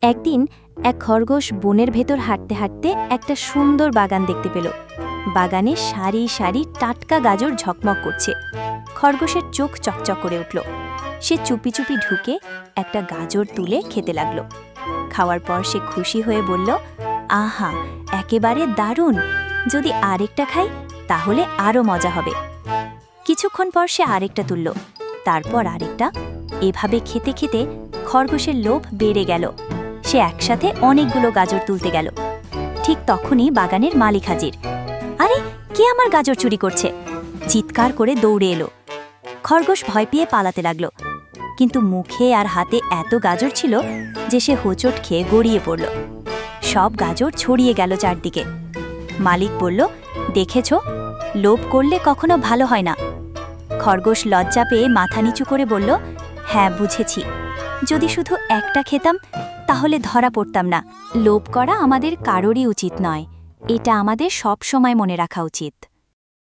একদিন এক খরগোশ বনের ভেতর হাঁটতে হাঁটতে একটা সুন্দর বাগান দেখতে পেল। বাগানে সারি সারি টাটকা গাজর ঝকমক করছে। খরগোশের চোখ চকচক করে উঠল। সে চুপি চুপি ঢুকে একটা গাজর তুলে খেতে লাগল। খাওয়ার পর সে খুশি হয়ে বলল, আহা, একেবারে দারুণ! যদি আরেকটা খাই তাহলে আরও মজা হবে। কিছুক্ষণ পর সে আরেকটা তুলল, তারপর আরেকটা। এভাবে খেতে খেতে খরগোশের লোভ বেড়ে গেল। সে একসাথে অনেকগুলো গাজর তুলতে গেল। ঠিক তখনই বাগানের মালিক হাজির। আরে, কে আমার গাজর চুরি করছে? চিৎকার করে দৌড়ে এলো। খরগোশ ভয় পেয়ে পালাতে লাগল, কিন্তু মুখে আর হাতে এত গাজর ছিল যে সে হোঁচট খেয়ে গড়িয়ে পড়ল। সব গাজর ছড়িয়ে গেল চারদিকে। মালিক বলল, দেখেছ, লোভ করলে কখনো ভালো হয় না। খরগোশ লজ্জা পেয়ে মাথা নিচু করে বলল, হ্যাঁ, বুঝেছি। যদি শুধু একটা খেতাম তাহলে ধরা পড়তাম না। লোভ করা আমাদের কারোরই উচিত নয়। এটা আমাদের সব সময় মনে রাখা উচিত।